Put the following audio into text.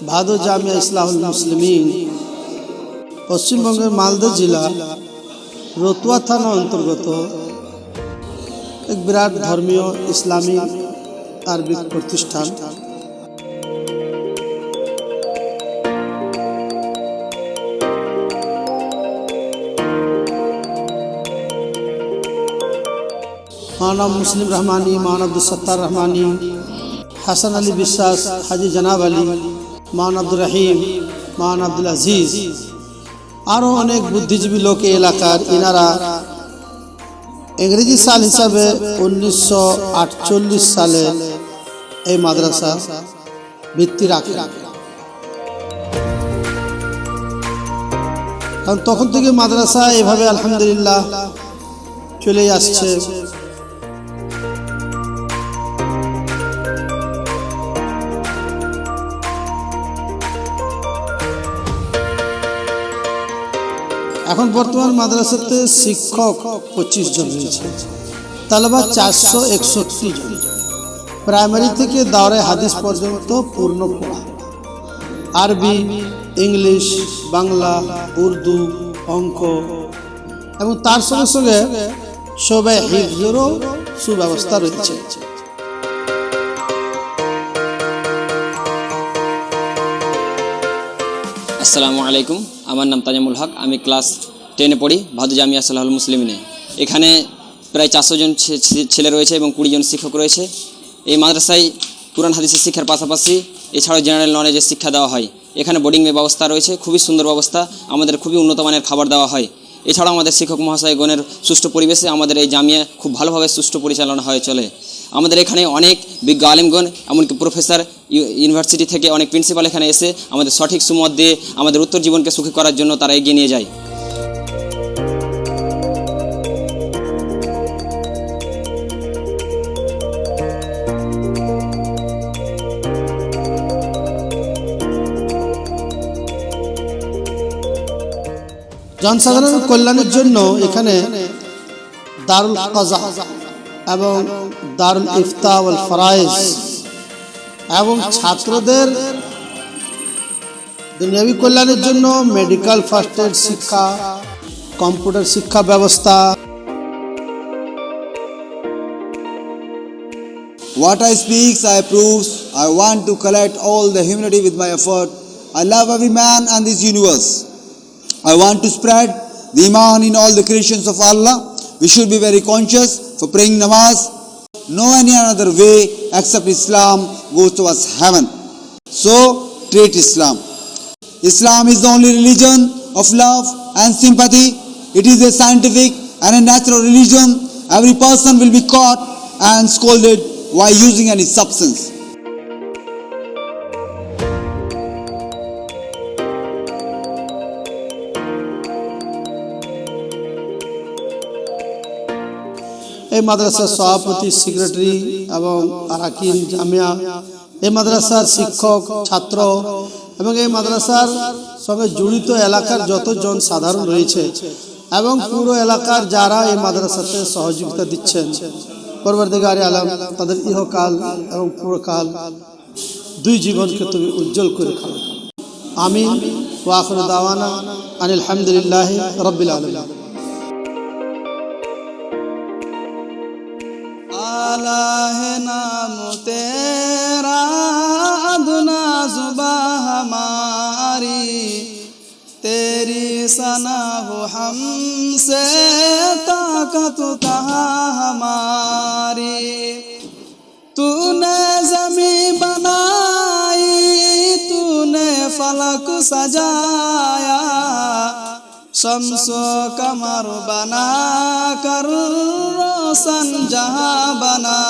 ভাদু জামিয়া ইসলাহুল মুসলিমিন পশ্চিমবঙ্গের মালদা জেলা রতুয়া থানা অন্তর্গত এক বিরাট ধর্মীয় ইসলামী আরবিক প্রতিষ্ঠান। माना मुस्लिम रहमानी, मान अब्दुल सत्तार रहमानी, हसन अली विश्वास, हाजी जनाब अली, मान अब्दुल रहीम, मान अब्दुल अजीज और अनेक बुद्धिजीवी लोक एलाकार इनारा इंग्रेजी साल हिसाबे 1948 साले এই মাদ্রাসা ভিত্তি রাখে। কারণ তখন থেকে মাদ্রাসা এভাবে আলহামদুলিল্লাহ চলে আসছে। এখন বর্তমান মাদ্রাসাতে শিক্ষক 25 জন রয়েছে, তালেবা 461 জন। প্রাইমারি থেকে দাওরে হাদিস পর্যন্ত পূর্ণ পড়া, আরবি, ইংলিশ, বাংলা, উর্দু, অঙ্ক এবং তার সঙ্গে সঙ্গে সবে হিফজেরও সুব্যবস্থা রয়েছে। আসসালামু আলাইকুম, আমার নাম তাজামুল হক। আমি ক্লাস 10-এ পড়ি, ভাদু জামিয়া ইসলাহুল মুসলিমিনে। এখানে প্রায় 400 জন ছেলে রয়েছে এবং 20 জন শিক্ষক রয়েছে। এই মাদ্রাসায় কুরআন হাদিসের শিক্ষার পাশাপাশি এছাড়াও জেনারেল নলেজের শিক্ষা দেওয়া হয়। এখানে বোর্ডিংয়ের ব্যবস্থা রয়েছে, খুবই সুন্দর ব্যবস্থা। আমাদের খুবই উন্নত মানের খাবার দেওয়া হয়। এছাড়াও আমাদের শিক্ষক মহাশয়গণের সুষ্ঠু পরিবেশে আমাদের এই জামিয়া খুব ভালোভাবে সুষ্ঠু পরিচালনা হয়ে চলে। আমাদের এখানে অনেক বিজ্ঞ আলিমগণ, এমনকি প্রফেসর, ইউনিভার্সিটি থেকে অনেক প্রিন্সিপাল এখানে এসে আমাদের সঠিক সুমত দিয়ে আমাদের উত্তর জীবনকে সুখী করার জন্য তারা এগিয়ে নিয়ে যায়। জনসাধারণের কল্যাণের জন্য এখানে দারুল কাজা এবং দারুল ইফতা ওয়াল ফরাইজ এবং ছাত্রদের দুনিয়াবী কল্যাণের জন্য মেডিকেল ফার্স্ট এড শিক্ষা, কম্পিউটার শিক্ষা ব্যবস্থা। What I speak, I prove. I want to collect all the humanity with my effort. I love every man and this universe. I want to spread the iman in all the creations of Allah. We should be very conscious for praying namaz. No any other way except Islam goes towards heaven. So treat Islam. Islam is the only religion of love and sympathy. It is a scientific and a natural religion. Every person will be caught and scolded while using any substance. এই মাদ্রাসার সভাপতি, secretary এবং আরাকিন জামিয়া, এই মাদ্রাসার শিক্ষক, ছাত্র এবং এই মাদ্রাসার সঙ্গে জড়িত এলাকার যতজন সাধারণ রয়েছে এবং পুরো এলাকার যারা এই মাদ্রাসাতে সহযোগিতা দিচ্ছেন, পরবর্তীকারে আলম তাদের ইহকাল এবং পুরকাল দুই জীবনকে তুমি উজ্জ্বল করে খাও। আমিন। ওয়া আখিরু দাওয়ানা আনিল হামদুলিল্লাহি রাব্বিল আলামিন। आला है नाम तेरा अदना जुबा हमारी, तेरी सना हो हमसे ताकत कहाँ हमारी। तूने ज़मी बनाई, तूने फलक सजाया, शम्सो कमर बना कर रोशन जहाँ बना।